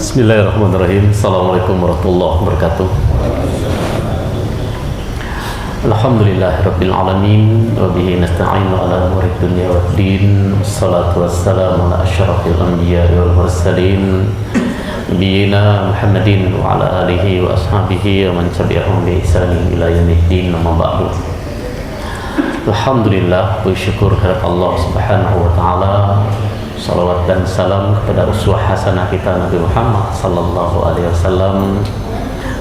Bismillahirrahmanirrahim. Assalamualaikum warahmatullahi wabarakatuh. Alhamdulillahirabbil alamin wa bihi nasta'inu ala umuri dunya waddin. Wassalatu wassalamu ala asyrafil anbiya'i wal mursalin nabiyina Muhammadin wa ala alihi wa ashabihi wa man tabi'ahum bi ihsanin ila yaumiddin. Amma ba'du. Alhamdulillah, bersyukur kepada Allah Subhanahu wa taala. Salawat dan salam kepada uswah hasanah kita Nabi Muhammad sallallahu alaihi wasallam,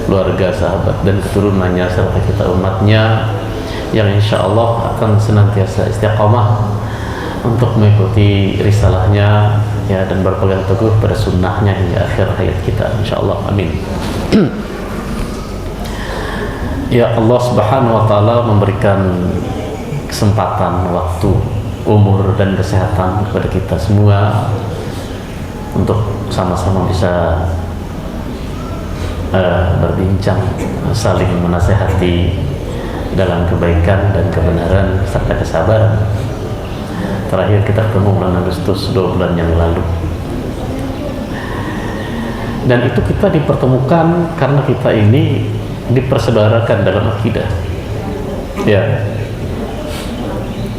keluarga, sahabat dan keturunannya serta kita umatnya yang insya Allah akan senantiasa istiqamah untuk mengikuti risalahnya ya, dan berpegang teguh pada sunnahnya hingga akhir hayat kita insya Allah, amin. Ya, Allah Subhanahu wa taala memberikan kesempatan, waktu, umur dan kesehatan kepada kita semua untuk sama-sama bisa berbincang, saling menasehati dalam kebaikan dan kebenaran serta kesabaran. Terakhir kita ketemu bulan Agustus 2 bulan yang lalu, dan itu kita dipertemukan karena kita ini dipersaudarakan dalam akidah ya.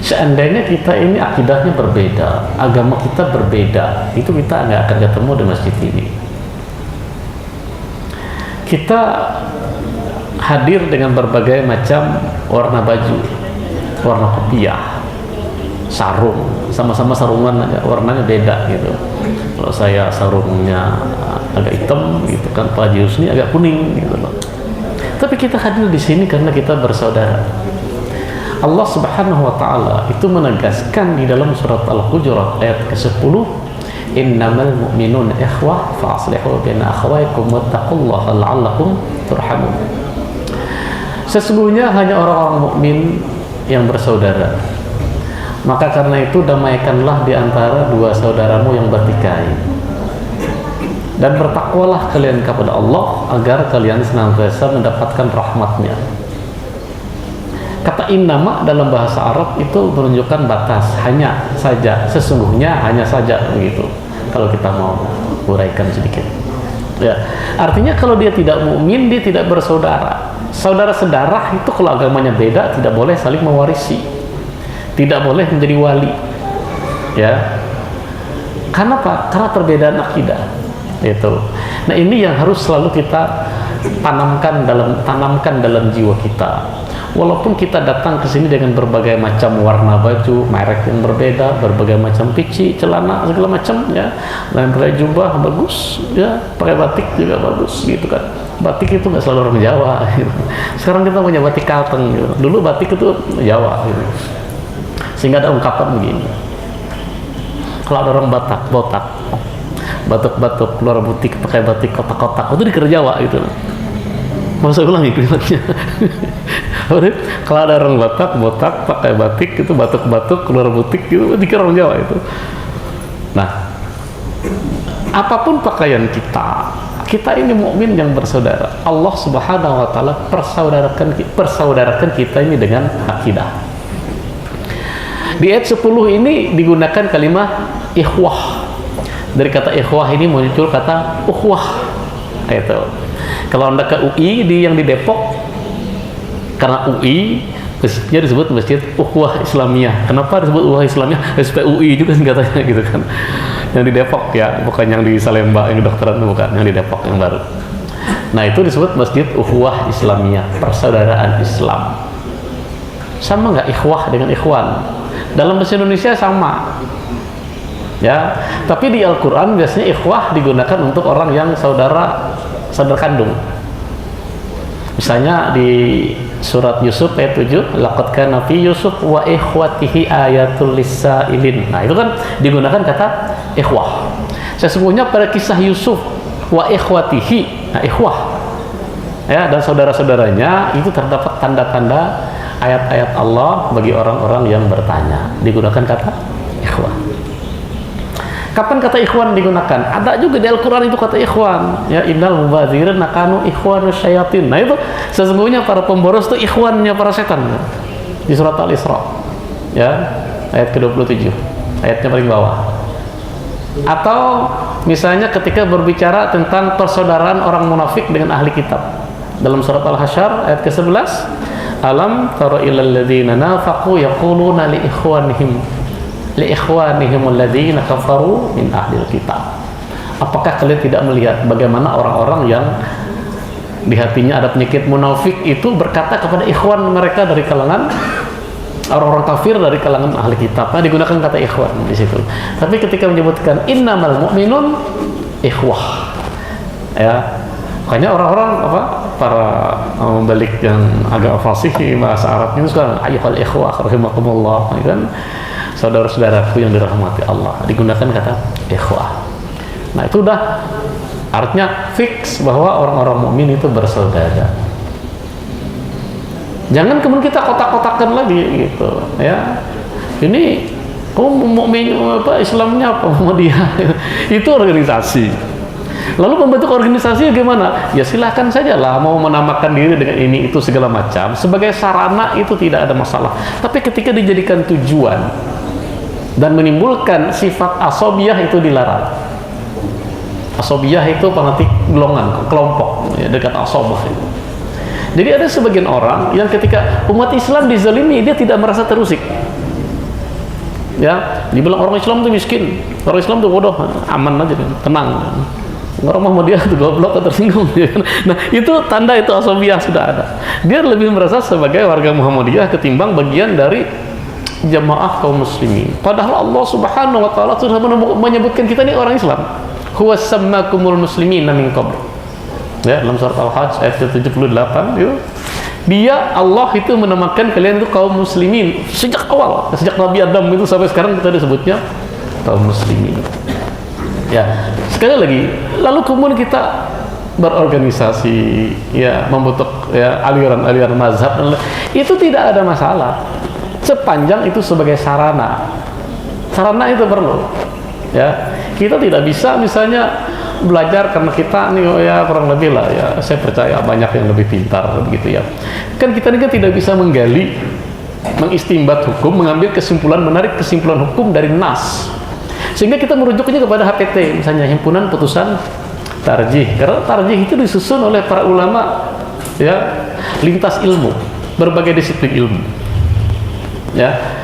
Seandainya kita ini akidahnya berbeda, agama kita berbeda, itu kita nggak akan ketemu di masjid ini. Kita hadir dengan berbagai macam warna baju, warna kopiah, sarung, sama-sama sarungan aja, warnanya beda gitu. Kalau saya sarungnya agak hitam gitu kan, Pak Yusni agak kuning gitu loh. Tapi kita hadir di sini karena kita bersaudara. Allah Subhanahu wa taala itu menegaskan di dalam surat Al-Hujurat ayat ke-10, innamal mu'minuna ikhwah fa aslihu baina akhawaykum wattaqullaha la'allakum turhamun. Sesungguhnya hanya orang-orang mukmin yang bersaudara. Maka karena itu damaikanlah di antara dua saudaramu yang bertikai. Dan bertakwalah kalian kepada Allah agar kalian senantiasa mendapatkan rahmat-Nya. Kata innama dalam bahasa Arab itu menunjukkan batas, hanya saja, sesungguhnya, hanya saja begitu. Kalau kita mau uraikan sedikit, ya, artinya kalau dia tidak mukmin, dia tidak bersaudara. Saudara sedarah itu kalau agamanya beda tidak boleh saling mewarisi, tidak boleh menjadi wali, ya. Karena apa? Karena perbedaan akidah itu. Nah, ini yang harus selalu kita tanamkan dalam jiwa kita. Walaupun kita datang ke sini dengan berbagai macam warna baju, merek yang berbeda, berbagai macam pici, celana, segala macam ya, dan pakai jubah bagus, ya, pakai batik juga bagus, gitu kan. Batik itu nggak selalu orang Jawa. Gitu. Sekarang kita punya batik Kalteng. Gitu. Dulu batik itu Jawa. Gitu. Sehingga ada ungkapan begini. Kalau ada orang botak, batuk-batuk, keluar butik pakai batik kotak-kotak, itu dikira Jawa gitu. Mau saya ulangi kalimatnya. Kalau ada orang botak pakai batik itu, batuk-batuk keluar butik itu dikira orang Jawa itu. Nah, apapun pakaian kita ini mukmin yang bersaudara. Allah Subhanahu wa taala persaudarakan kita ini dengan akidah. Di ayat 10 ini digunakan kalimat ikhwah. Dari kata ikhwah ini muncul kata ukhwah. Itu. Kalau Anda ke UI yang di Depok, karena UI masjidnya disebut Masjid Ukhuwah Islamiyah. Kenapa disebut Ukhuwah Islamiyah? SPUI juga katanya gitu kan. Yang di Depok ya, bukan yang di Salemba yang kedokteran, bukan, yang di Depok yang baru. Nah, itu disebut Masjid Ukhuwah Islamiyah, persaudaraan Islam. Sama nggak ikhwah dengan ikhwan? Dalam bahasa Indonesia sama. Ya, tapi di Al-Qur'an biasanya ikhwah digunakan untuk orang yang saudara kandung. Misalnya di surat Yusuf ayat 7, laqad kana fi Yusuf wa ikhwatihi ayatul lisailin. Nah, itu kan digunakan kata ikhwah. Sesungguhnya pada kisah Yusuf wa ikhwatihi, nah ikhwah ya, dan saudara-saudaranya itu terdapat tanda-tanda ayat-ayat Allah bagi orang-orang yang bertanya. Digunakan kata ikhwah. Kapan kata ikhwan digunakan? Ada juga di Al-Quran itu kata ikhwan. Ya, innal mubadzirin kanu ikhwanus syayatin. Nah, itu sesungguhnya para pemboros itu ikhwannya para setan. Di surat Al-Isra. Ya, ayat ke-27. Ayatnya paling bawah. Atau misalnya ketika berbicara tentang persaudaraan orang munafik dengan ahli kitab dalam surat Al-Hasyr ayat ke-11, alam tara ilal ladzina nafaqu yaquluna li ikhwanihim alladzina kafaru min ahli kitab. Apakah kalian tidak melihat bagaimana orang-orang yang di hatinya ada penyakit munafik itu berkata kepada ikhwan mereka dari kalangan orang-orang kafir dari kalangan ahli kitab. Nah, digunakan kata ikhwan di situ. Tapi ketika menyebutkan innamal mu'minun ikhwah, ya, makanya orang-orang para membalik yang agak fasih bahasa Arabnya itu sekarang ayyuhal ikhwah rahimakumullah, kan, saudara-saudaraku yang dirahmati Allah, digunakan kata ikhwah. Nah, itu udah artinya fix bahwa orang-orang mukmin itu bersaudara. Jangan kemudian kita kotak-kotakan lagi gitu, ya. Ini mukmin Islamnya apa? Muhammadiyah. Itu organisasi. Lalu membentuk organisasi gimana? Ya silahkan saja lah mau menamakan diri dengan ini itu segala macam. Sebagai sarana itu tidak ada masalah. Tapi ketika dijadikan tujuan dan menimbulkan sifat asobiyah itu dilarang. Asobiyah itu pengerti golongan, kelompok, ya, dekat asobah itu. Jadi ada sebagian orang yang ketika umat Islam dizalimi, dia tidak merasa terusik. Ya, dibilang orang Islam itu miskin, orang Islam itu bodoh, aman aja, tenang. Orang Muhammadiyah itu goblok atau tersinggung. Nah, itu tanda itu asobiyah sudah ada. Dia lebih merasa sebagai warga Muhammadiyah ketimbang bagian dari jamaah kaum muslimin. Padahal Allah Subhanahu wa taala sudah menyebutkan kita ini orang Islam. Huwa sammakumul muslimina min qabl. Ya, dalam surat Al-Hajj ayat 78 itu, dia Allah itu menamakan kalian itu kaum muslimin sejak awal, sejak Nabi Adam itu sampai sekarang kita disebutnya kaum muslimin. Ya, sekali lagi, lalu kemudian kita berorganisasi, ya, membentuk ya aliran-aliran mazhab, itu tidak ada masalah sepanjang itu sebagai sarana. Sarana itu perlu. Ya, kita tidak bisa misalnya belajar karena kita nih, oh ya kurang lebih lah ya, saya percaya banyak yang lebih pintar begitu ya. Kan kita ini kan tidak bisa menggali, mengistimbat hukum, mengambil kesimpulan, menarik kesimpulan hukum dari nas. Sehingga kita merujuknya kepada HPT, misalnya himpunan putusan tarjih. Karena tarjih itu disusun oleh para ulama ya, lintas ilmu, berbagai disiplin ilmu. Ya.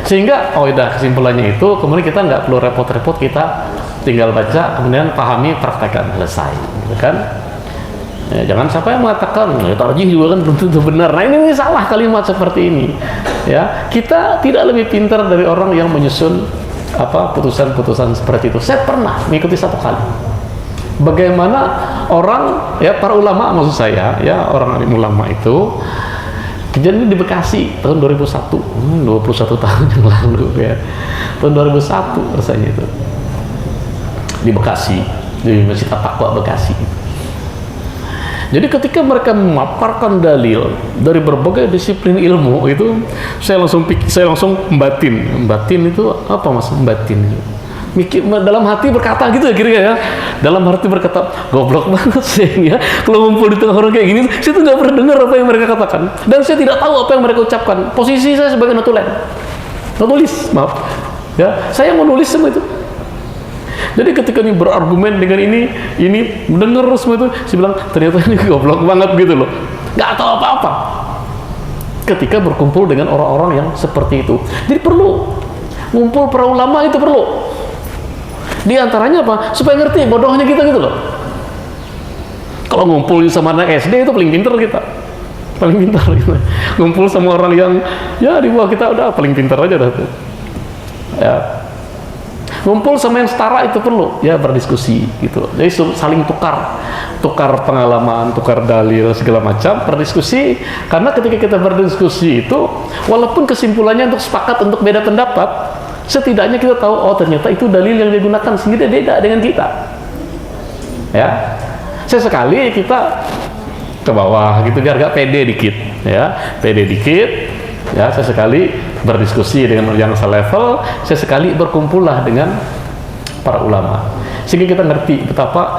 Sehingga kesimpulannya itu kemudian kita nggak perlu repot-repot, kita tinggal baca kemudian pahami, praktekkan, selesai, gitu kan. Ya, jangan sampai mengatakan ya, tarjih juga kan belum tentu benar. Nah, ini salah kalimat seperti ini. Ya, kita tidak lebih pintar dari orang yang menyusun putusan-putusan seperti itu. Saya pernah mengikuti satu kali bagaimana orang, ya, para ulama maksud saya, ya, orang alim ulama itu kejadian di Bekasi tahun 2001, 21 tahun yang lalu ya. Tahun 2001 rasanya itu. Di Bekasi, di Masjid At-Taqwa Bekasi. Jadi ketika mereka memaparkan dalil dari berbagai disiplin ilmu itu, saya langsung batin itu apa mas? Batin mikir dalam hati berkata gitu ya, kira-kira ya, dalam hati berkata goblok banget sih ya, kalau ngumpul di tengah orang kayak gini saya tuh nggak pernah dengar apa yang mereka katakan dan saya tidak tahu apa yang mereka ucapkan. Posisi saya sebagai nulis, maaf ya, saya menulis semua itu. Jadi ketika ini berargumen dengan ini mendengar semua itu, saya bilang ternyata ini goblok banget gitu loh, nggak tahu apa-apa. Ketika berkumpul dengan orang-orang yang seperti itu, jadi perlu ngumpul para ulama, itu perlu. Di antaranya apa? Supaya ngerti bodohnya kita gitu loh. Kalau ngumpul sama anak SD itu paling pintar kita, paling pintar gitu. Ngumpul sama orang yang ya di bawah kita udah paling pintar aja dah tuh. Ya. Ngumpul sama yang setara itu perlu, ya, berdiskusi gitu. Jadi saling tukar pengalaman, tukar dalil segala macam, berdiskusi. Karena ketika kita berdiskusi itu, walaupun kesimpulannya untuk sepakat untuk beda pendapat, setidaknya kita tahu oh ternyata itu dalil yang digunakan sendiri beda dengan kita. Ya, sesekali kita ke bawah gitu biar agak pede dikit, ya, pede dikit. Ya, sesekali berdiskusi dengan yang selevel, sesekali berkumpullah dengan para ulama, sehingga kita ngerti betapa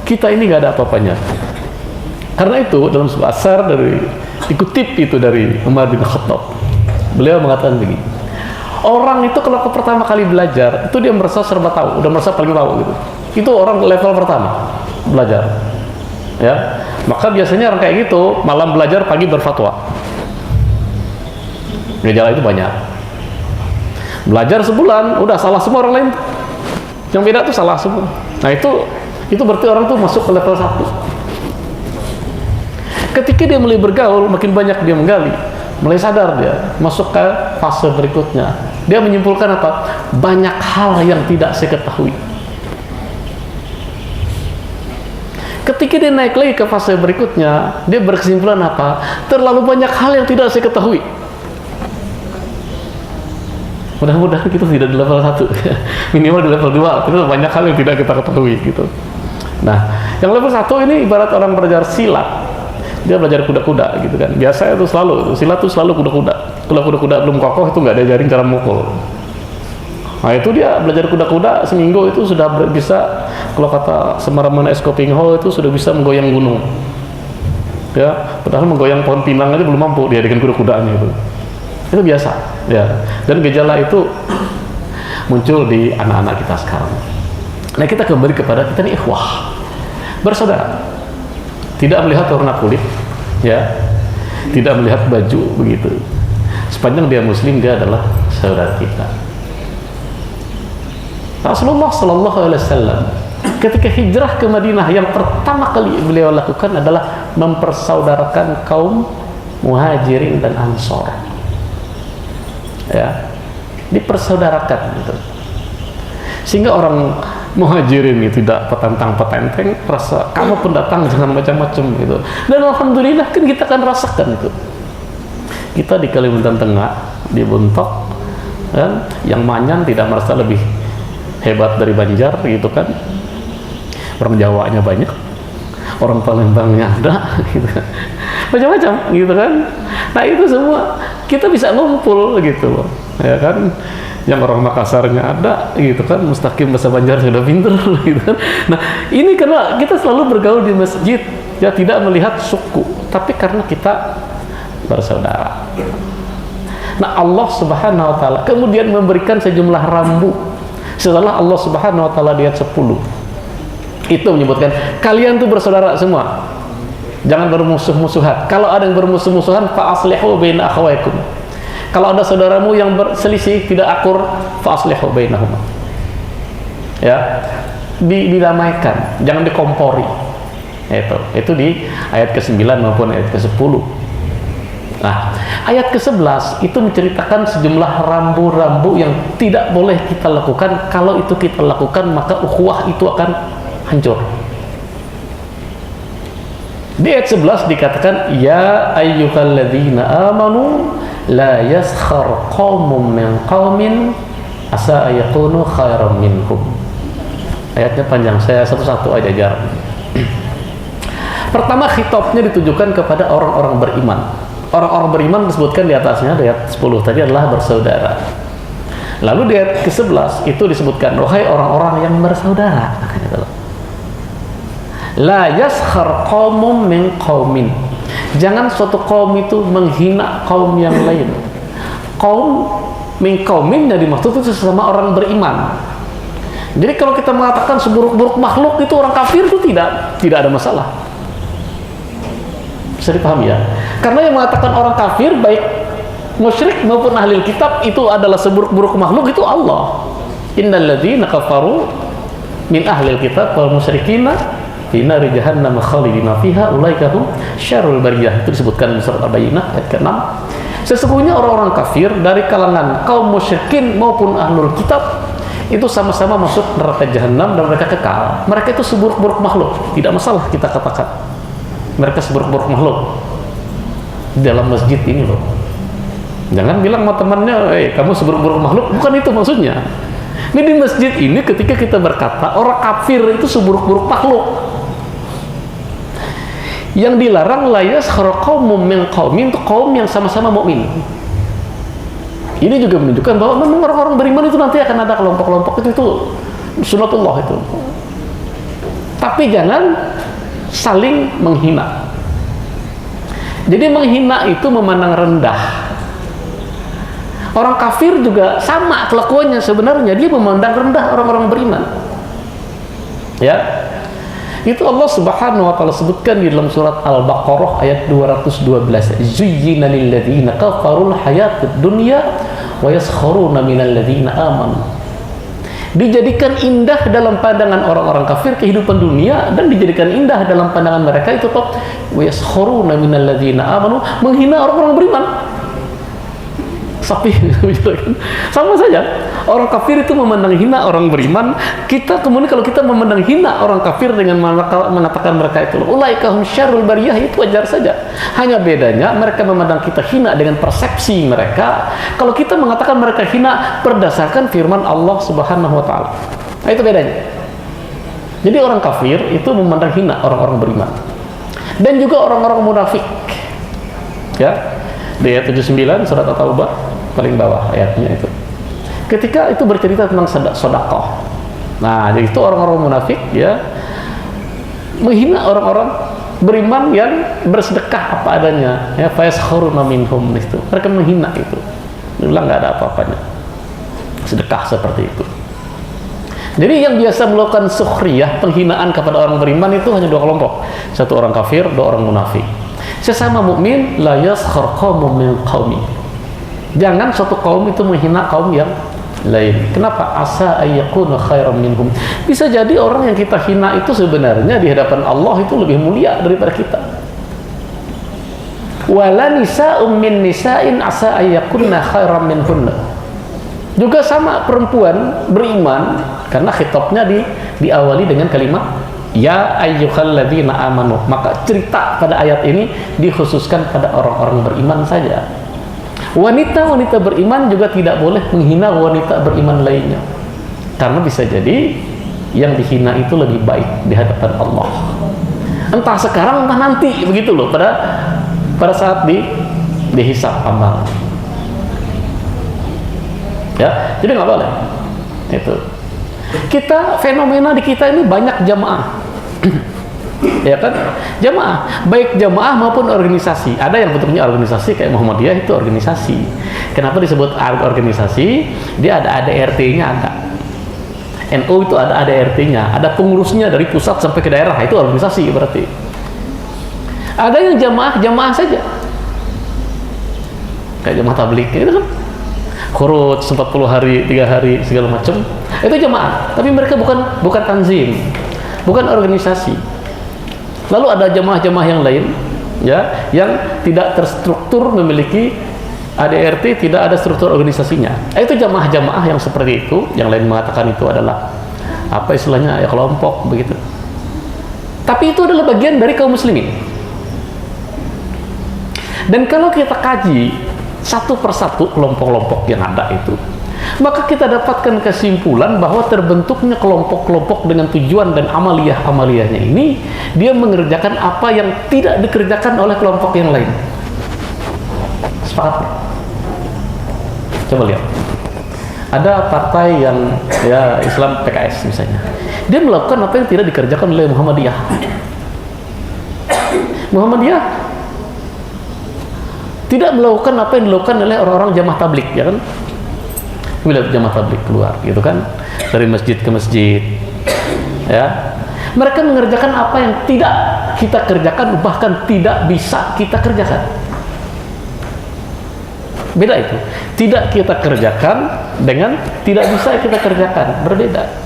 kita ini nggak ada apa-apanya. Karena itu dalam sebuah asar dikutip itu dari Umar bin Khattab, beliau mengatakan begini, Orang itu kalau pertama kali belajar, itu dia merasa serba tahu, udah merasa paling tahu gitu. Itu orang level pertama belajar. Ya, maka biasanya orang kayak gitu malam belajar, pagi berfatwa. Gejala itu banyak. Belajar sebulan, udah salah semua orang lain. Yang beda tuh salah semua. Nah itu berarti orang tuh masuk ke level 1. Ketika dia mulai bergaul, makin banyak dia menggali, mulai sadar dia masuk ke fase berikutnya. Dia menyimpulkan apa? Banyak hal yang tidak saya ketahui. Ketika dia naik lagi ke fase berikutnya, dia berkesimpulan apa? Terlalu banyak hal yang tidak saya ketahui. Mudah-mudahan kita tidak di level 1, minimal di level 2. Itu banyak hal yang tidak kita ketahui gitu. Nah, yang level 1 ini ibarat orang belajar silat. Dia belajar kuda-kuda gitu kan. Biasa itu selalu silat itu selalu kuda-kuda. Kalau kuda-kuda belum kokoh itu nggak diajarin cara mukul. Nah itu dia belajar kuda-kuda seminggu itu sudah bisa, kalau kata Semaraman Eskopingho itu sudah bisa menggoyang gunung. Ya, padahal menggoyang pohon pinang aja belum mampu dia dengan kuda-kudaannya itu. Itu biasa, ya. Dan gejala itu muncul di anak-anak kita sekarang. Nah kita kembali kepada kita nih ikhwah, bersaudara. Tidak melihat warna kulit, ya. Tidak melihat baju begitu. Sepanjang dia muslim, dia adalah saudara kita. Rasulullah Sallallahu Alaihi Wasallam ketika hijrah ke Madinah, yang pertama kali beliau lakukan adalah mempersaudarakan kaum Muhajirin dan Ansor. Ya, dipersaudarakan gitu. Sehingga orang Muhajirin itu tidak petantang-petenteng, rasa kamu pendatang jangan macam-macam gitu. Dan alhamdulillah kan kita kan rasakan itu. Kita di Kalimantan Tengah, di Buntok, kan, yang Manyan tidak merasa lebih hebat dari Banjar gitu kan. Orang Jawanya banyak, orang Palembangnya ada gitu kan. Macam-macam gitu kan. Nah itu semua kita bisa ngumpul gitu loh, ya kan. Yang orang Makassarnya ada gitu kan, Mustaqim bahasa Banjar sudah pinter gitu kan. Nah ini karena kita selalu bergaul di masjid, ya, tidak melihat suku, tapi karena kita bersaudara. Nah Allah Subhanahu Wa Taala kemudian memberikan sejumlah rambu setelah Allah Subhanahu Wa Taala di ayat 10 itu menyebutkan kalian tuh bersaudara semua, jangan bermusuh-musuhan. Kalau ada yang bermusuh-musuhan, fa aslihu baina akhawaykum. Kalau ada saudaramu yang berselisih, tidak akur, fa aslihu bainahuma. Ya, didamaikan, jangan dikompori. Itu di ayat ke-9 maupun ayat ke-10. Nah, ayat ke-11 itu menceritakan sejumlah rambu-rambu yang tidak boleh kita lakukan. Kalau itu kita lakukan, maka ukhuwah itu akan hancur. Di ayat 11 dikatakan, ya ayyuhalladzina amanu la yaskhar qaumun min qaumin asa ayakunu khairam minhum. Ayatnya panjang, saya satu-satu aja jar. Pertama khitabnya ditujukan kepada orang-orang beriman. Orang-orang beriman disebutkan di atasnya, ayat 10 tadi adalah bersaudara. Lalu di ayat ke-11 itu disebutkan, wahai orang-orang yang bersaudara. La yaskhar qaumun min qaumin. Jangan suatu kaum itu menghina kaum yang lain. Kaum min qaumin yang dimaksud itu sesama orang beriman. Jadi kalau kita mengatakan seburuk-buruk makhluk itu orang kafir, itu tidak ada masalah. Bisa dipahami ya? Karena yang mengatakan orang kafir baik musyrik maupun ahli kitab itu adalah seburuk-buruk makhluk itu Allah. Innal ladzina kafaru min ahli kitab wal musyrikina fi nari jahannam khalidina fiha ulaika hum syarrul bariyah. Itu disebutkan di surat Al-Bayyinah ayat ke-6. Sesungguhnya orang-orang kafir dari kalangan kaum musyrikin maupun ahlul kitab itu sama-sama masuk neraka jahanam dan mereka kekal. Mereka itu seburuk-buruk makhluk, tidak masalah kita katakan mereka seburuk-buruk makhluk di dalam masjid ini loh. Jangan bilang sama temannya, kamu seburuk-buruk makhluk, bukan itu maksudnya. Ini di masjid ini ketika kita berkata orang kafir itu seburuk-buruk makhluk, yang dilarang la yaskhar qaumum min qaumin, itu kaum yang sama-sama mukmin. Ini juga menunjukkan bahwa memang orang-orang beriman itu nanti akan ada kelompok-kelompok itu sunatullah itu. Tapi jangan saling menghina. Jadi menghina itu memandang rendah. Orang kafir juga sama kelakuannya sebenarnya, dia memandang rendah orang-orang beriman. Ya. Itu Allah Subhanahu wa taala sebutkan di dalam surat Al-Baqarah ayat 212. Zuyyina lil ladzina kafarul hayatud dunya wa yaskharuna minal ladzina amanu. Dijadikan indah dalam pandangan orang-orang kafir kehidupan dunia, dan dijadikan indah dalam pandangan mereka itu top wa yaskharuna minal ladzina amanu, menghina orang-orang beriman. Sapi sama saja. Orang kafir itu memandang hina orang beriman. Kita kemudian kalau kita memandang hina orang kafir dengan mengatakan mereka itu ulaika hum syarrul bariyah, itu wajar saja. Hanya bedanya mereka memandang kita hina dengan persepsi mereka, kalau kita mengatakan mereka hina berdasarkan firman Allah Subhanahu wa taala. Nah, itu bedanya. Jadi orang kafir itu memandang hina orang-orang beriman. Dan juga orang-orang munafik. Ya. Di ayat 79 surat At-Taubah paling bawah ayatnya itu. Ketika itu bercerita tentang sedekah. Nah, jadi itu orang-orang munafik ya menghina orang-orang beriman yang bersedekah apa adanya. Ya, fayaskharuna minhum itu. Mereka menghina itu. Bilang enggak ada apa-apanya. Sedekah seperti itu. Jadi yang biasa melakukan sukhriyah, penghinaan kepada orang beriman itu hanya dua kelompok. Satu orang kafir, dua orang munafik. Sesama mukmin la yaskhar qaumun min qaumi. Jangan suatu kaum itu menghina kaum yang lain. Kenapa? Asa ayyakuna khairan minhum. Bisa jadi orang yang kita hina itu sebenarnya di hadapan Allah itu lebih mulia daripada kita. Wala nisa'um min nisa'in asa ayyakunna khairan minhunna. Juga sama perempuan beriman, karena khitabnya diawali dengan kalimat ya ayyuhalladzina amanu. Maka cerita pada ayat ini dikhususkan pada orang-orang beriman saja. Wanita-wanita beriman juga tidak boleh menghina wanita beriman lainnya, karena bisa jadi yang dihina itu lebih baik di hadapan Allah. Entah sekarang entah nanti, begitu loh, pada saat dihisab amal. Ya, jadi nggak boleh. Itu. Kita fenomena di kita ini banyak jamaah. Ya kan? Jamaah, baik jamaah maupun organisasi. Ada yang bentuknya organisasi kayak Muhammadiyah, itu organisasi. Kenapa disebut organisasi? Dia ada ADRT-nya ada. NU itu ada ADRT-nya, ada pengurusnya dari pusat sampai ke daerah, itu organisasi berarti. Ada yang jamaah saja. Kayak jamaah tabligh itu kan. Khurut 40 hari, 3 hari segala macam. Itu jamaah, tapi mereka bukan tanzim, bukan organisasi. Lalu ada jamaah-jamaah yang lain ya, yang tidak terstruktur, memiliki ADRT, tidak ada struktur organisasinya. Itu jamaah-jamaah yang seperti itu. Yang lain mengatakan itu adalah apa istilahnya, ya kelompok begitu. Tapi itu adalah bagian dari kaum muslimin. Dan kalau kita kaji satu persatu kelompok-kelompok yang ada itu, maka kita dapatkan kesimpulan bahwa terbentuknya kelompok-kelompok dengan tujuan dan amaliyah-amaliyahnya ini, dia mengerjakan apa yang tidak dikerjakan oleh kelompok yang lain. Sepakat? Coba lihat. Ada partai yang ya Islam, PKS misalnya, dia melakukan apa yang tidak dikerjakan oleh Muhammadiyah. Muhammadiyah tidak melakukan apa yang dilakukan oleh orang-orang jamaah tabligh, ya kan? Bila jamaah tabligh keluar, gitu kan, dari masjid ke masjid, ya, mereka mengerjakan apa yang tidak kita kerjakan, bahkan tidak bisa kita kerjakan. Beda itu, tidak kita kerjakan dengan tidak bisa kita kerjakan, berbeda.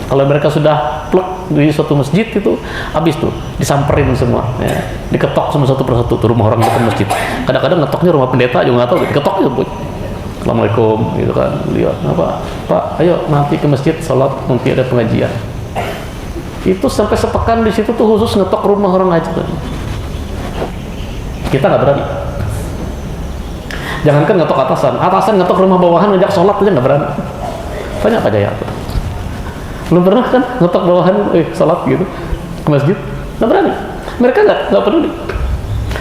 Kalau mereka sudah plek di suatu masjid itu, habis tuh disamperin semua, ya. Diketok semua satu persatu tuh rumah orang depan masjid. Kadang-kadang ngetoknya rumah pendeta juga nggak tahu, diketok ya, Bu. Assalamualaikum, gitu kan, lihat apa, Pak, ayo nanti ke masjid sholat, nanti ada pengajian. Itu sampai sepekan di situ tuh khusus ngetok rumah orang aja. Kita nggak berani. Jangankan ngetok atasan ngetok rumah bawahan, ngajak sholat aja nggak berani. Banyak Pak Jaya tuh. Belum pernah kan ngetok bawahan sholat gitu ke masjid, nggak berani. Mereka nggak peduli.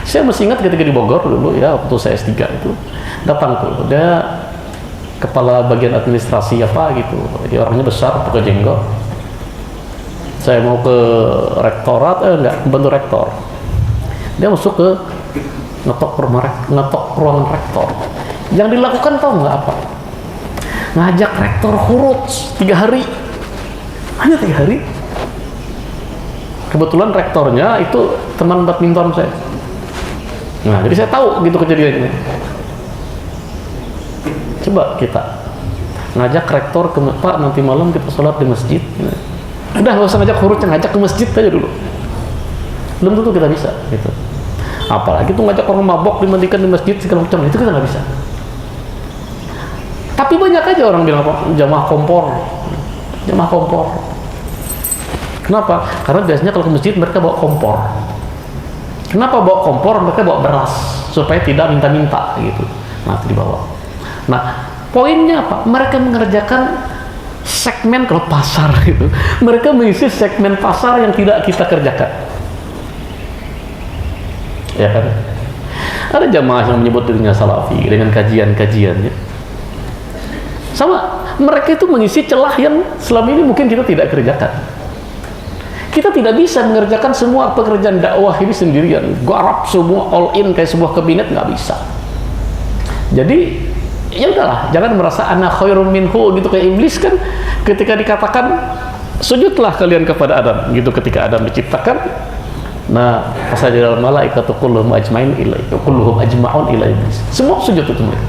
Saya masih ingat ketika di Bogor dulu ya, waktu saya S3 itu datang tuh, dia kepala bagian administrasi apa gitu, ya orangnya besar, pakai jenggot. Saya mau ke rektorat, bantu rektor. Dia masuk ke ngetok ruangan rektor. Yang dilakukan tahu nggak apa? Ngajak rektor khuruj 3 hari. Hanya 3 hari. Kebetulan rektornya itu teman badminton saya. Nah, jadi saya tahu gitu kejadiannya. Coba kita ngajak rektor ke Pak, nanti malam kita sholat di masjid. Udah, nggak usah ngajak khuruj, ngajak ke masjid aja dulu. Belum tentu kita bisa gitu. Apalagi tuh ngajak orang mabok dimandikan di masjid segala macam, itu kita nggak bisa. Tapi banyak aja orang bilang apa, jamaah kompor. Kenapa? Karena biasanya kalau ke masjid mereka bawa kompor. Kenapa bawa kompor? Mereka bawa beras supaya tidak minta-minta gitu. Nah, itu dibawa. Nah, poinnya apa? Mereka mengerjakan segmen kalau pasar gitu. Mereka mengisi segmen pasar yang tidak kita kerjakan. Ya kan? Ada jamaah yang menyebut dirinya salafi dengan kajian-kajiannya. Sama, mereka itu mengisi celah yang selama ini mungkin kita tidak kerjakan. Kita tidak bisa mengerjakan semua pekerjaan dakwah ini sendirian, garap semua all in kayak sebuah kabinet, nggak bisa. Jadi ya udahlah, jangan merasa ana khairum minhu gitu kayak iblis kan, ketika dikatakan sujudlah kalian kepada Adam gitu, ketika Adam diciptakan, nah fasajadal malaikatu kulluhum ajmain ilaihi kulluhum ajmaun ila iblis, semua sujud itu mereka.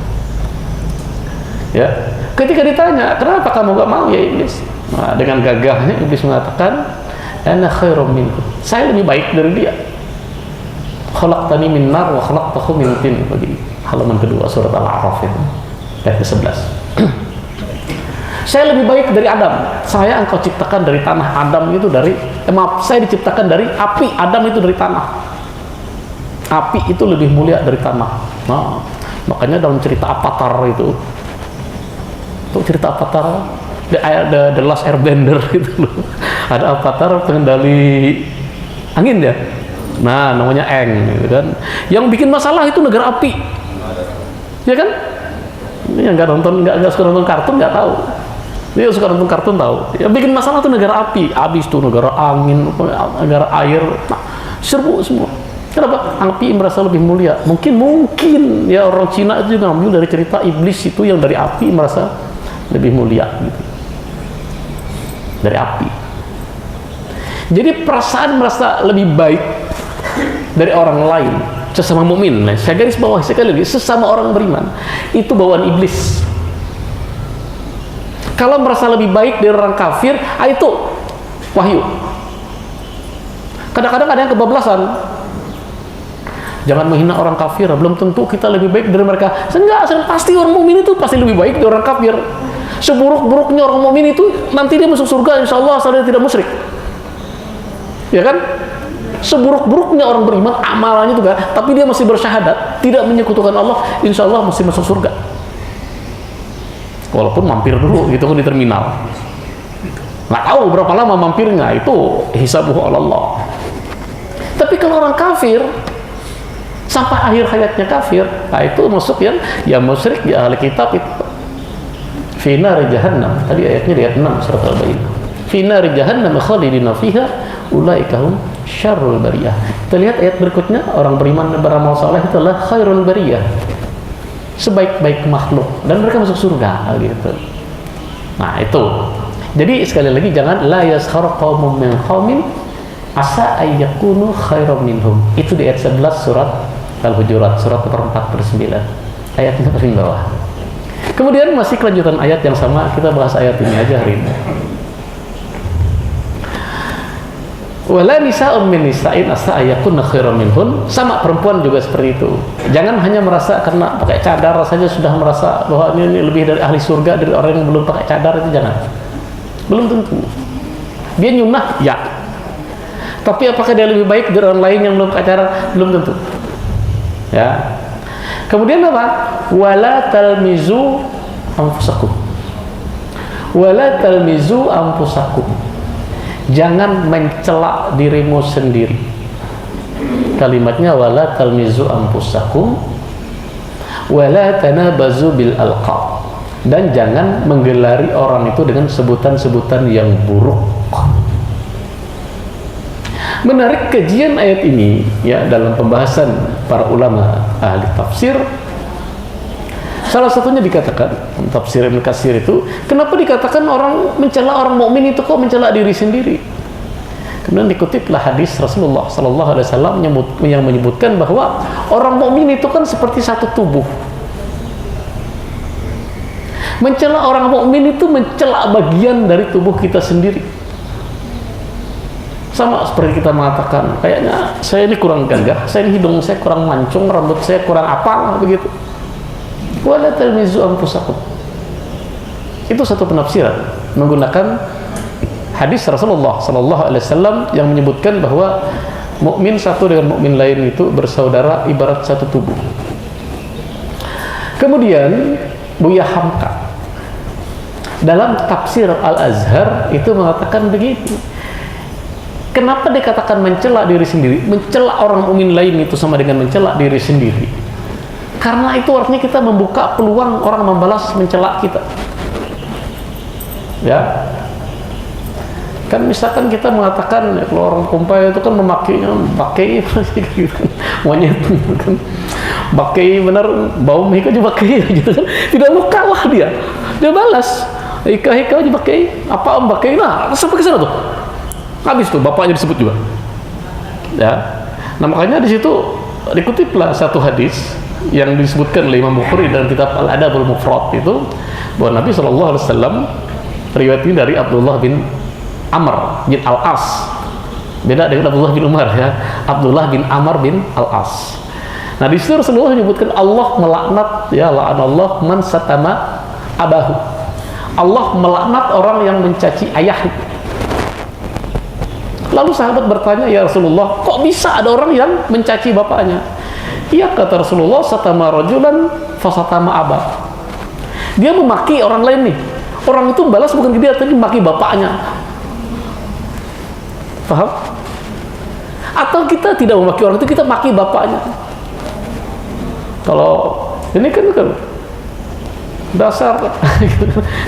Ya, ketika ditanya kenapa kamu nggak mau ya iblis, nah dengan gagahnya iblis mengatakan ana khairum minhu, saya lebih baik dari dia. Khalaqtani min nar wa khalaqtahu min tin. Bagi halaman kedua surat Al-A'raf itu ayat ke-11. Saya lebih baik dari Adam. Saya engkau ciptakan dari tanah. Adam itu dari saya diciptakan dari api. Adam itu dari tanah. Api itu lebih mulia dari tanah. Nah, makanya dalam cerita Avatar itu cerita Avatar, the last airbender itu loh. Ada avatar pengendali angin ya. Nah, namanya Aang gitu kan. Yang bikin masalah itu negara api. Ya kan? Ini yang nggak suka nonton kartun nggak tahu. Dia suka nonton kartun tahu. Yang bikin masalah itu negara api. Habis itu negara angin, negara air. Nah, serbu semua. Kenapa? Api merasa lebih mulia. Mungkin ya orang Cina itu juga ngambil dari cerita iblis itu yang dari api merasa lebih mulia gitu. Dari api. Jadi perasaan merasa lebih baik dari orang lain, sesama mukmin. Saya garis bawah sekali lagi, sesama orang beriman itu bawaan iblis. Kalau merasa lebih baik dari orang kafir, itu wahyu. Kadang-kadang ada yang kebablasan. Jangan menghina orang kafir, belum tentu kita lebih baik dari mereka. Enggak, pasti orang mukmin itu pasti lebih baik dari orang kafir. Seburuk-buruknya orang mukmin itu nanti dia masuk surga insya Allah asal dia tidak musyrik. Ya kan? Seburuk-buruknya orang beriman amalannya juga, tapi dia masih bersyahadat, tidak menyekutukan Allah, insya Allah masih masuk surga. Walaupun mampir dulu gitu kan di terminal. Nggak tahu berapa lama mampirnya, itu hisabuhu Allah. Tapi kalau orang kafir sampai akhir hayatnya kafir, nah itu masuk yang ya musyrik, ya ahli kitab itu. Fi nari jahannam, tadi ayatnya di ayat 6 surat Al-Baqarah. Fi nari jahannam khalidina fiha ulaika hum syarrul bariyah. Kita lihat ayat berikutnya, orang beriman dan beramal saleh itu adalah khairul bariyah, sebaik-baik makhluk, dan mereka masuk surga gitu. Nah itu. Jadi sekali lagi jangan la yaskhar qaumun min qaumin asa ayyakunu khairam minhum. Itu di ayat 11 surat Al-Hujurat, surat ke-4/9. Ayatnya paling bawah. Kemudian masih kelanjutan ayat yang sama, kita bahas ayat ini aja hari ini. Wala nisa'un min nisa'in asa ayakunna khairan minhun. Sama, perempuan juga seperti itu. Jangan hanya merasa karena pakai cadar saja sudah merasa bahwa ini lebih dari ahli surga dari orang yang belum pakai cadar, itu jangan. Belum tentu. Dia nyunah, ya. Tapi apakah dia lebih baik dari orang lain yang belum pakai cadar? Belum tentu. Ya. Kemudian apa? Wala talmizu anfusakum. Wala talmizu anfusakum. Jangan mencela dirimu sendiri. Kalimatnya wala talmizu anfusakum wala tanabazu bil alqab. Dan jangan menggelari orang itu dengan sebutan-sebutan yang buruk. Menarik kajian ayat ini ya dalam pembahasan para ulama ahli tafsir, Salah satunya dikatakan tafsir Ibnu Katsir itu, kenapa dikatakan orang mencela orang mukmin itu kok mencela diri sendiri? Kemudian dikutiplah hadis Rasulullah sallallahu alaihi wasallam yang menyebutkan bahwa orang mukmin itu kan seperti satu tubuh. Mencela orang mukmin itu mencela bagian dari tubuh kita sendiri. Sama seperti kita mengatakan, kayaknya saya ini kurang gagah, saya ini hidung saya kurang mancung, rambut saya kurang apa, begitu. Wala talmizu anfusakum. Itu satu penafsiran menggunakan hadis Rasulullah sallallahu alaihi wasallam yang menyebutkan bahwa mukmin satu dengan mukmin lain itu bersaudara ibarat satu tubuh. Kemudian Buya Hamka dalam tafsir Al-Azhar itu mengatakan begitu. Kenapa dikatakan mencela diri sendiri? Mencela orang mukmin lain itu sama dengan mencela diri sendiri. Karena itu artinya kita membuka peluang orang membalas mencela kita. Ya. Kan misalkan kita mengatakan ya, kalau orang kumpai itu kan memakainya pakai gitu kan. Monyet kan. Pakai benar bau mereka juga pakai gitu kan. Tidak mau kalah dia. Dia balas. Ika aja pakai apa om pakai nah sampai ke sana tuh. Habis tuh bapaknya disebut juga, ya. Nah makanya di situ dikutiplah satu hadis yang disebutkan oleh Imam Bukhari dalam kitab Al-Adabul Mufrad itu bahwa Nabi SAW riwayat ini dari Abdullah bin Amr bin Al-As, beda dengan Abdullah bin Umar ya, Abdullah bin Amr bin Al-As. Nah di situ Rasulullah menyebutkan Allah melaknat ya la'anallah man satama abahu. Allah melaknat orang yang mencaci ayahnya. Lalu sahabat bertanya, ya Rasulullah, kok bisa ada orang yang mencaci bapaknya? Iya kata Rasulullah, satama rajulan fasatama abah. Dia memaki orang lain nih. Orang itu balas bukan ke dia, tapi memaki bapaknya. Paham? Atau kita tidak memaki orang itu, kita maki bapaknya. Kalau ini kan dasar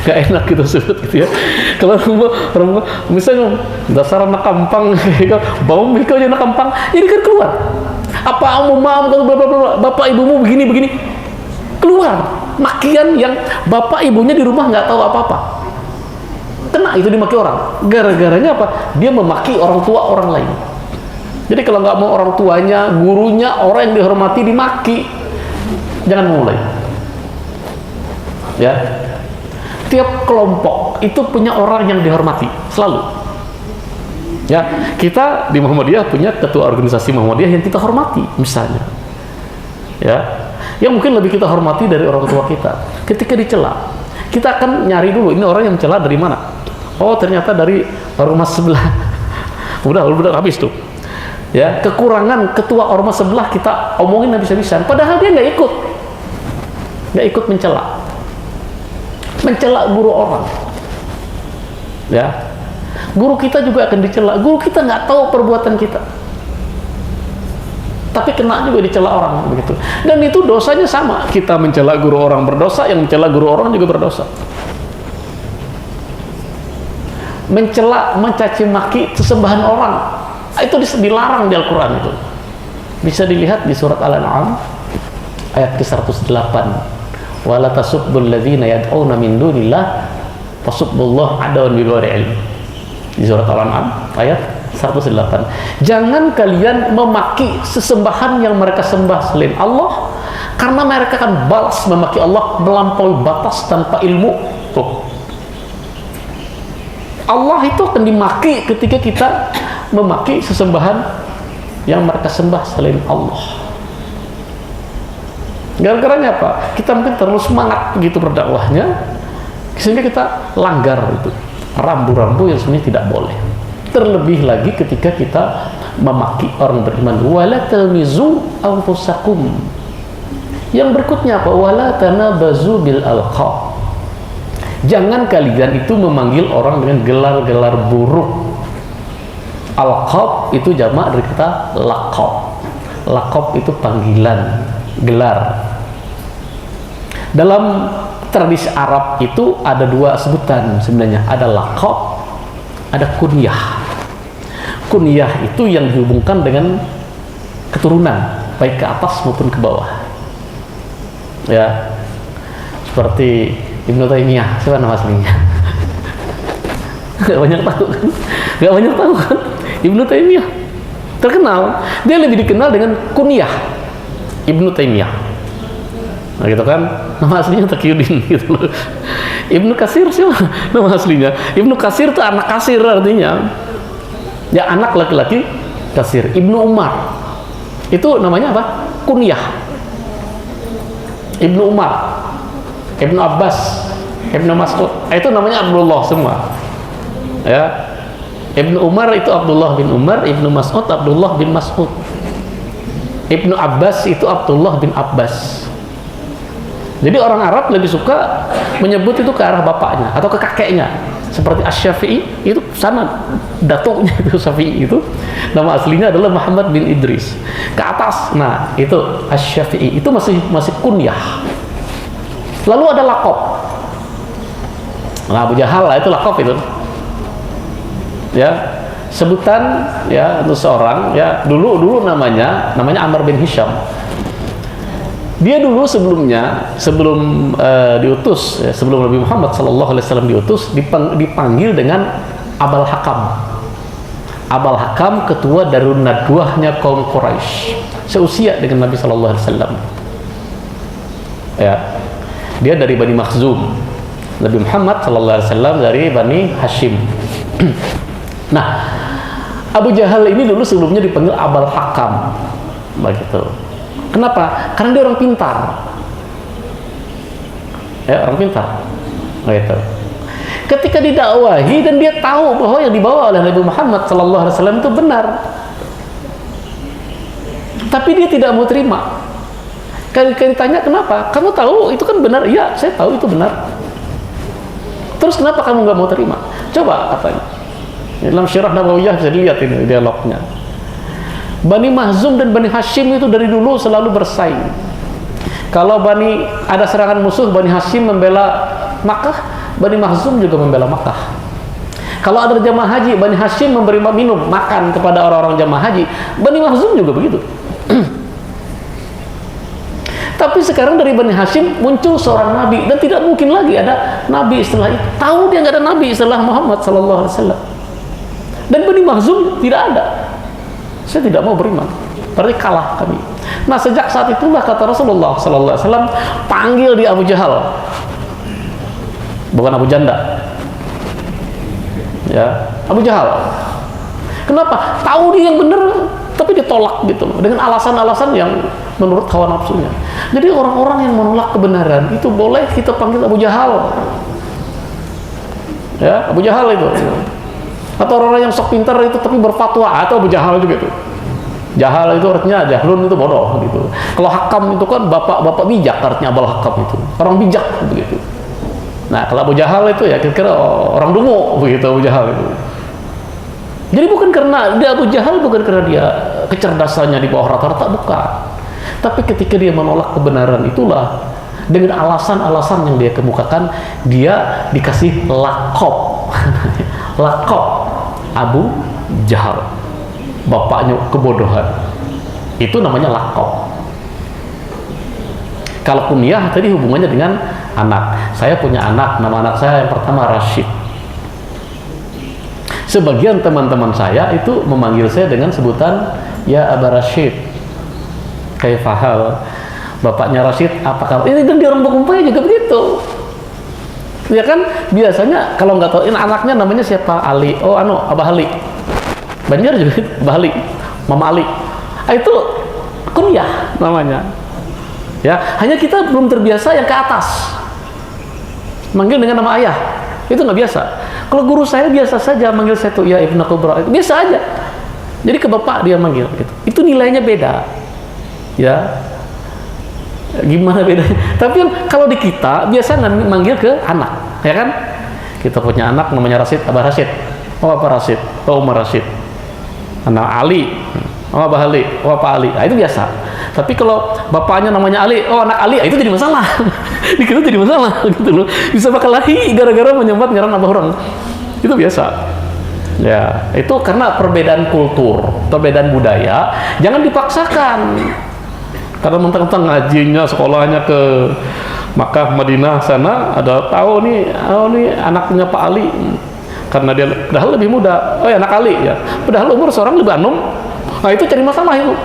nggak enak kita sebut gitu ya. Kalau rumah misalnya dasar anak kampang bau mereka aja anak kampang, ini kan keluar apa mau mam kalau bapak ibumu begini keluar makian yang bapak ibunya di rumah nggak tahu apa-apa, kena itu dimaki orang. Gara-garanya apa? Dia memaki orang tua orang lain. Jadi kalau nggak mau orang tuanya, gurunya, orang yang dihormati dimaki, jangan mulai. Ya, tiap kelompok itu punya orang yang dihormati selalu. Ya, kita di Muhammadiyah punya ketua organisasi Muhammadiyah yang kita hormati, misalnya. Ya, yang mungkin lebih kita hormati dari orang tua kita. Ketika dicela, kita akan nyari dulu ini orang yang mencela dari mana. Oh, ternyata dari ormas sebelah. udah habis tuh. Ya, kekurangan ketua ormas sebelah kita omongin habis-habisan. Padahal dia nggak ikut mencela guru orang, ya. Guru kita juga akan dicela. Guru kita nggak tahu perbuatan kita, tapi kena juga dicela orang begitu. Dan itu dosanya sama. Kita mencela guru orang berdosa, yang mencela guru orang juga berdosa. Mencela, mencaci maki sesembahan orang itu dilarang di Al-Quran. Itu bisa dilihat di surat Al-An'am ayat ke-108. Wala tasubbul ladzina yad'una min dunillah fasubbullah adwan bighairi ilm. Di surat Al-An'am ayat 108. Jangan kalian memaki sesembahan yang mereka sembah selain Allah, karena mereka akan balas memaki Allah melampaui batas tanpa ilmu. Tuh. Allah itu akan dimaki ketika kita memaki sesembahan yang mereka sembah selain Allah. Gara-garanya apa? Kita mungkin terlalu semangat begitu berdakwahnya, sehingga kita langgar itu rambu-rambu yang sebenarnya tidak boleh. Terlebih lagi ketika kita memaki orang beriman. Wala talmizu anfusakum. Yang berikutnya apa? Wala tanabazu bil alqab. Jangan kalian itu memanggil orang dengan gelar-gelar buruk. Alqab itu jamak dari kata laqab. Laqab itu panggilan, gelar. Dalam tradisi Arab itu ada dua sebutan sebenarnya, ada laqab, ada kunyah. Kunyah itu yang dihubungkan dengan keturunan, baik ke atas maupun ke bawah. Ya. seperti Ibnu Taimiyah. Siapa nama aslinya? Gak banyak tahu kan? Gak banyak tahu kan? Ibnu Taimiyah terkenal, dia lebih dikenal dengan kunyah Ibnu Taimiyah. Nah gitu kan, nama aslinya Taqiyuddin gitu loh. Ibnu Katsir siapa nama aslinya? Ibnu Katsir itu anak kasir artinya, ya anak laki-laki kasir. Ibnu Umar itu namanya apa? Kunyah. Ibnu Umar, Ibnu Abbas, Ibnu Mas'ud, itu namanya Abdullah semua. Ya, Ibnu Umar itu Abdullah bin Umar, Ibnu Mas'ud Abdullah bin Mas'ud, Ibnu Abbas itu Abdullah bin Abbas. Jadi orang Arab lebih suka menyebut itu ke arah bapaknya atau ke kakeknya. Seperti Asy-Syafi'i itu sana datuknya itu Syafi'i itu nama aslinya adalah Muhammad bin Idris. Ke atas, nah itu Asy-Syafi'i itu masih kunyah. Lalu ada laqab. Nah Abu Jahal lah itu laqab itu. Ya, sebutan ya untuk seorang ya dulu namanya Amr bin Hisham. Dia dulu sebelum diutus ya, sebelum Nabi Muhammad SAW diutus dipanggil dengan Abul Hakam. Abul Hakam ketua Darun Nadwahnya kaum Quraisy seusia dengan Nabi SAW. Ya, dia dari Bani Makhzum. Nabi Muhammad SAW dari Bani Hashim. Nah, Abu Jahal ini dulu sebelumnya dipanggil Abul Hakam, begitu. Kenapa? Karena dia orang pintar. Ya, orang pintar, begitu. Ketika didakwahi dan dia tahu bahwa yang dibawa oleh Nabi Muhammad SAW itu benar, tapi dia tidak mau terima. Kali ditanya kenapa? Kamu tahu itu kan benar? Iya, saya tahu itu benar. Terus kenapa kamu nggak mau terima? Coba katanya. Dalam Syirah Nabawiyah bisa dilihat ini dialognya. Bani Makhzum dan Bani Hashim itu dari dulu selalu bersaing. Kalau ada serangan musuh, Bani Hashim membela Makkah, Bani Makhzum juga membela Makkah. Kalau ada jamaah haji, Bani Hashim memberi minum, makan kepada orang-orang jamaah haji, Bani Makhzum juga begitu. Tapi sekarang dari Bani Hashim muncul seorang nabi dan tidak mungkin lagi ada nabi setelah itu. Tahu dia nggak ada nabi setelah Muhammad SAW. Dan Bani Makhzum tidak ada. Saya tidak mau beriman. Berarti kalah kami. Nah sejak saat itulah kata Rasulullah SAW panggil di Abu Jahal, bukan Abu Janda. Ya, Abu Jahal. Kenapa? Tahu dia yang benar, tapi ditolak gitu loh, dengan alasan-alasan yang menurut hawa nafsunya. Jadi orang-orang yang menolak kebenaran itu boleh kita panggil Abu Jahal. Ya, Abu Jahal itu. Atau orang yang sok pintar itu tapi berfatwa, atau Abu Jahal juga itu. Jahal itu artinya jahlun itu bodoh gitu. Kalau hakam itu kan bapak bijak, artinya Abul Hakam itu orang bijak begitu. Nah kalau Abu Jahal itu ya kira-kira orang dungu begitu Abu Jahal itu. Jadi bukan karena dia Abu Jahal, bukan karena dia kecerdasannya di bawah rata-rata, bukan. Tapi ketika dia menolak kebenaran itulah dengan alasan-alasan yang dia kemukakan, dia dikasih lakop. Lakop Abu Jahal, bapaknya kebodohan, itu namanya lakop. Kalau kunyah tadi hubungannya dengan anak. Saya punya anak, nama anak saya yang pertama Rashid. Sebagian teman-teman saya itu memanggil saya dengan sebutan ya Aba Rashid. Kaifahal, bapaknya Rashid apa kabar? Ini dan di orang Bengkulu juga begitu. Ya kan biasanya kalau nggak tahu ini anaknya namanya siapa, Ali, oh Abah Ali, Banjar juga Abah Ali, Mama Ali, itu kunyah namanya. Ya hanya kita belum terbiasa yang ke atas manggil dengan nama ayah, itu nggak biasa. Kalau guru saya biasa saja manggil saya tuh ya Ibnu Kubra, itu biasa aja. Jadi ke bapak dia manggil gitu. Itu nilainya beda. Ya gimana bedanya? Tapi kalau di kita biasa manggil ke anak, ya kan? Kita punya anak namanya Rashid, Abah Rashid, oh apa Rashid, oh Umar Rashid, anak Ali, oh Abah Ali, oh apa Ali, nah, itu biasa. Tapi kalau bapaknya namanya Ali, oh anak Ali, itu jadi masalah. Di kita jadi masalah gitu loh. Bisa berkelahi gara-gara menyambat nyerang abah orang, itu biasa. Ya, itu karena perbedaan kultur, perbedaan budaya, jangan dipaksakan. Karena mentang-mentang ngajinya, sekolahnya ke Makkah, Madinah sana ada tahu nih, oh nih anaknya Pak Ali, karena dia padahal lebih muda, oh ya anak Ali ya, padahal umur seorang lebih anum. Nah itu cari masalah itu,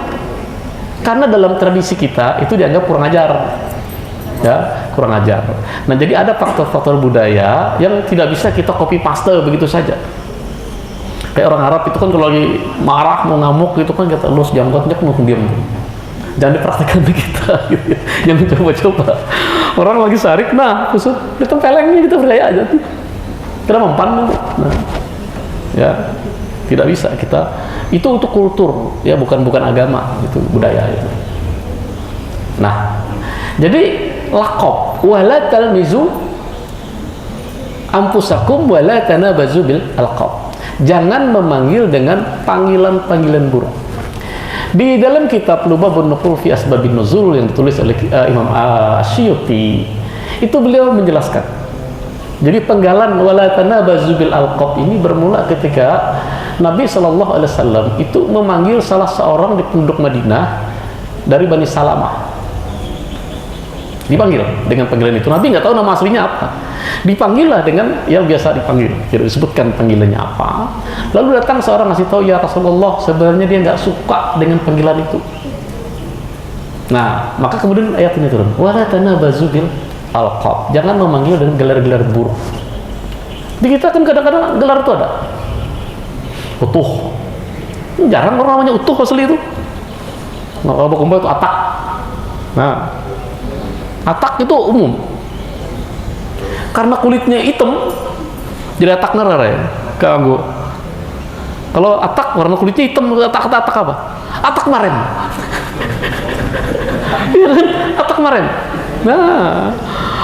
karena dalam tradisi kita itu dianggap kurang ajar, ya kurang ajar. Nah jadi ada faktor-faktor budaya yang tidak bisa kita copy paste begitu saja. Kayak orang Arab itu kan kalau lagi marah mau ngamuk gitu kan kita elus janggutnya langsung diam. Jangan dipraktikkan di kita gitu. Jangan coba-coba. Orang lagi sarik, nah kusut ditempelengnya gitu berdaya aja tuh. Kita mempan. Nah, ya tidak bisa kita. Itu untuk kultur, ya bukan agama, itu budaya itu. Nah, jadi laqab wala talmizu anfusakum wala tanabazu bil alqab. Jangan memanggil dengan panggilan-panggilan buruk. Di dalam kitab Lubabun Nuqul fi Asbabin Nuzul yang ditulis oleh Imam Asy'uti, itu beliau menjelaskan. Jadi penggalan wala tanabazu bil alqab ini bermula ketika Nabi sallallahu alaihi wasallam itu memanggil salah seorang di penduduk Madinah dari Bani Salamah. Dipanggil dengan panggilan itu. Nabi nggak tahu nama aslinya apa. Dipanggillah dengan yang biasa dipanggil. Tidak disebutkan panggilannya apa. Lalu datang seorang ngasih tahu, ya Rasulullah, sebenarnya dia nggak suka dengan panggilan itu. Nah, maka kemudian ayat ini turun. Wala tanabazu bil alqab. Jangan memanggil dengan gelar-gelar buruk. Di kita kan kadang-kadang gelar itu ada. Utuh. Jarang orang namanya utuh asli itu. Nah, kalau Bakumba itu atak. Nah, atak itu umum. Karena kulitnya hitam, jadi atak nerara ya. Kagak. Kalau atak warna kulitnya hitam, atak apa? Atak maren. Iya kan? Atak maren. Nah,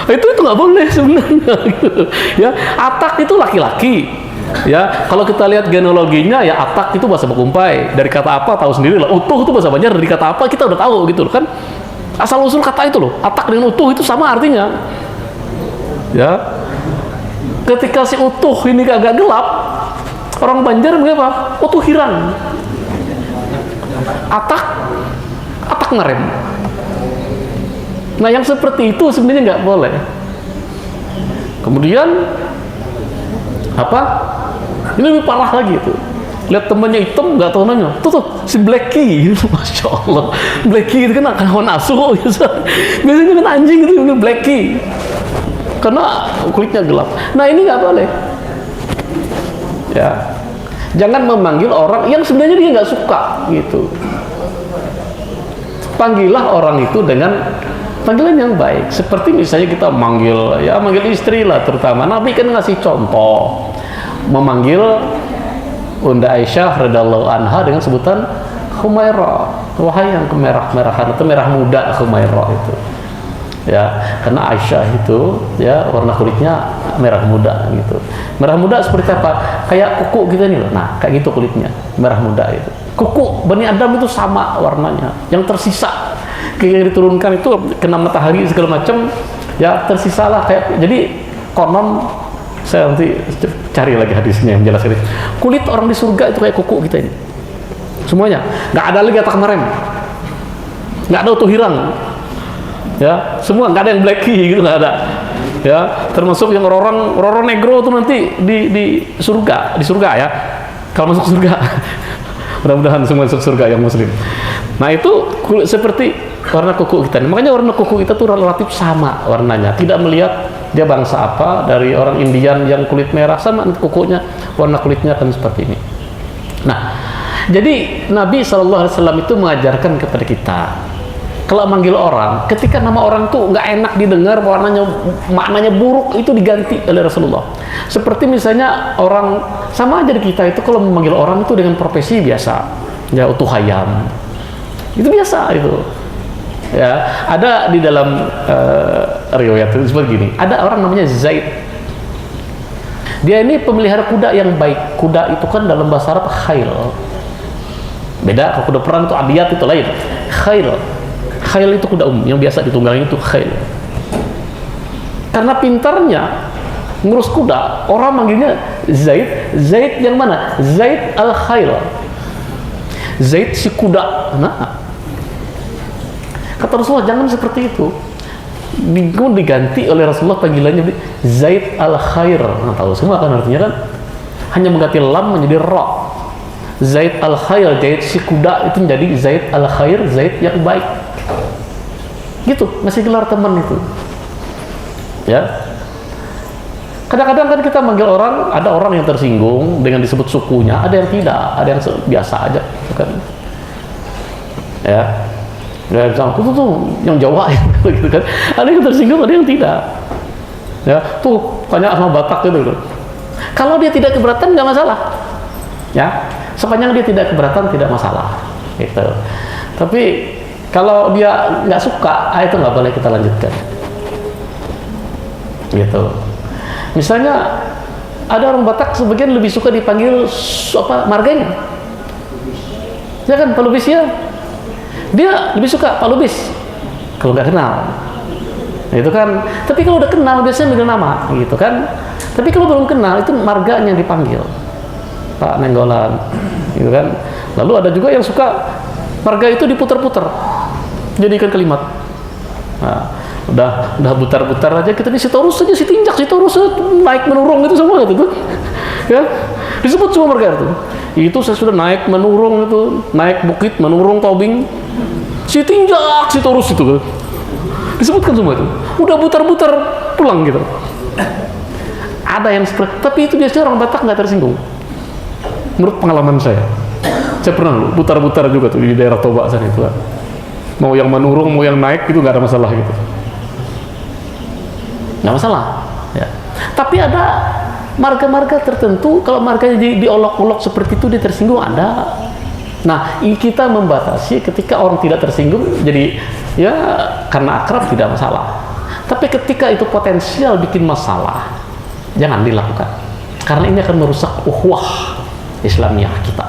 itu nggak boleh sebenarnya. Gitu. Ya, atak itu laki-laki. Ya, kalau kita lihat genealoginya, ya atak itu bahasa Bakumpai. Dari kata apa tahu sendiri lah. Utuh itu bahasa Banjar, dari kata apa kita udah tahu gitu loh kan. Asal usul kata itu loh, atak dengan utuh itu sama artinya. Ya, ketika si utuh ini agak gelap, orang Banjar apa? Utuh hirang. Atak ngerem. Nah yang seperti itu sebenarnya nggak boleh. Kemudian apa? Ini lebih parah lagi itu. Lihat temannya hitam, nggak tahu nanya, tuh si Blacky, masya Allah, Blacky itu kan kawan asuh, biasanya kan anjing itu dipanggil Blacky, karena kulitnya gelap. Nah ini nggak boleh, ya, jangan memanggil orang yang sebenarnya dia nggak suka, gitu. Panggillah orang itu dengan panggilan yang baik, seperti misalnya kita manggil istri lah, terutama Nabi kan ngasih contoh, memanggil Bunda Aisyah radhiyallahu anha dengan sebutan Khumairah, wahai yang kemerah-merahan atau merah muda Khumairah itu. Ya, karena Aisyah itu ya warna kulitnya merah muda gitu. Merah muda seperti apa? Kayak kuku kita nih loh. Nah, kayak gitu kulitnya, merah muda itu. Kuku Bani Adam itu sama warnanya. Yang tersisa yang diturunkan itu kena matahari segala macam, ya tersisalah kayak. Jadi konon saya nanti cari lagi hadisnya yang menjelaskan itu. Kulit orang di surga itu kayak kuku kita ini. Semuanya. Nggak ada lagi atak merem. Nggak ada utuh hirang. Ya, semua nggak ada yang blacky gitu, nggak ada. Ya, termasuk yang rorong negro itu nanti di surga ya. Kalau masuk surga. Mudah-mudahan semua masuk surga yang muslim. Nah, itu seperti warna kuku kita. Makanya warna kuku kita tuh relatif sama warnanya. Tidak melihat dia bangsa apa, dari orang Indian yang kulit merah sama kukunya, warna kulitnya akan seperti ini. Nah, jadi Nabi SAW itu mengajarkan kepada kita, kalau manggil orang, ketika nama orang tuh nggak enak didengar, maknanya buruk, itu diganti oleh Rasulullah. Seperti misalnya orang, sama aja di kita itu kalau memanggil orang itu dengan profesi biasa, ya utuh hayam, itu biasa itu. Ya, ada di dalam riwayat itu seperti gini. Ada orang namanya Zaid. Dia ini pemelihara kuda yang baik. Kuda itu kan dalam bahasa Arab khail. Beda, kalau kuda perang itu adiyat itu lain. Khail. Khail itu kuda yang biasa ditunggangi itu khail. Karena pintarnya ngurus kuda, orang manggilnya Zaid. Zaid yang mana? Zaid al-Khail. Zaid si kuda. Nah, kata Rasulullah, jangan seperti itu. diganti oleh Rasulullah panggilannya Zaid al-Khair. Nah, tahu semua kan artinya kan? Hanya mengganti lam menjadi ra. Zaid al-Khair, Zaid si kuda itu menjadi Zaid al-Khair, Zaid yang baik. Gitu, masih gelar teman itu. Ya. Kadang-kadang kan kita manggil orang, ada orang yang tersinggung dengan disebut sukunya, ada yang tidak, ada yang biasa aja, kan? Ya. Ya, misalnya, tuh yang Jawa gitu kan. Ada yang tersinggung, ada yang tidak. Ya, tuh tanya sama Batak gitu. Kalau dia tidak keberatan nggak masalah. Ya, sepanjang dia tidak keberatan tidak masalah. Gitu. Tapi kalau dia nggak suka, itu nggak boleh kita lanjutkan. Gitu. Misalnya ada orang Batak sebagian lebih suka dipanggil marganya. Ya kan, Pak Lubis ya. Dia lebih suka Pak Lubis kalau nggak kenal. Itu kan. Tapi kalau udah kenal biasanya manggil nama, gitu kan. Tapi kalau belum kenal itu marganya yang dipanggil. Pak Nenggolan, gitu kan. Lalu ada juga yang suka marga itu diputar-putar, jadikan kalimat. Nah, udah putar-putar aja kita di Sitorus saja, Sitinjak, Sitorus naik menurung itu semua gitu, ya disebut semua marga itu. Itu saya sudah naik menurung itu, naik bukit menurung tobing, Sitinjak, Sitorus itu, disebutkan semua itu. Udah putar-putar pulang gitu. Ada yang seperti, tapi itu biasanya orang Batak nggak tersinggung. Menurut pengalaman saya pernah putar-putar juga tuh di daerah Toba sana itu. Mau yang menurung, mau yang naik itu nggak ada masalah gitu. Nggak masalah. Ya. Tapi ada marga-marga tertentu, kalau marganya diolok-olok seperti itu dia tersinggung, ada. Nah, kita membatasi ketika orang tidak tersinggung, jadi ya karena akrab tidak masalah. Tapi ketika itu potensial bikin masalah, jangan dilakukan, karena ini akan merusak ukhuwah Islamiyah kita.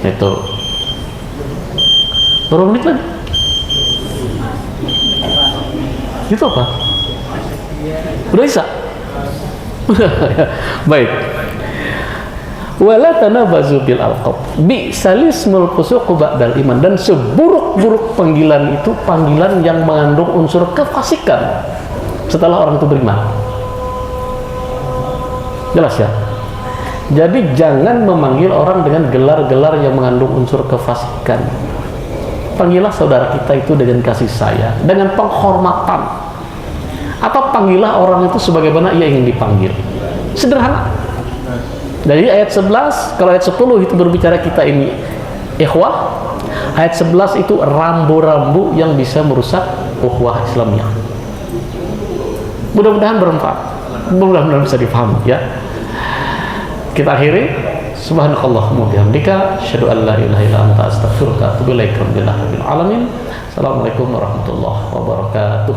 Itu berapa menit lagi? Itu apa? Udah bisa? Baik. Wala tanabazu bil alqab bi salismul fusuq ba'dal iman, dan seburuk-buruk panggilan itu panggilan yang mengandung unsur kefasikan setelah orang itu beriman. Jelas ya? Jadi jangan memanggil orang dengan gelar-gelar yang mengandung unsur kefasikan. Panggillah saudara kita itu dengan kasih sayang, dengan penghormatan. Atau panggillah orang itu sebagaimana ia ingin dipanggil. Sederhana. Dari ayat 11, kalau ayat 10 itu berbicara kita ini ikhwah, ayat 11 itu rambu-rambu yang bisa merusak ukhuwah Islamiyah. Mudah-mudahan bermanfaat, mudah-mudahan bisa dipahami ya. Kita akhiri. Subhanakallahumma bihamdika asyhadu an la ilaha illa anta astaghfiruka wa atubu ilaik. Alhamdulillahirabbil alamin. Assalamualaikum warahmatullahi wabarakatuh.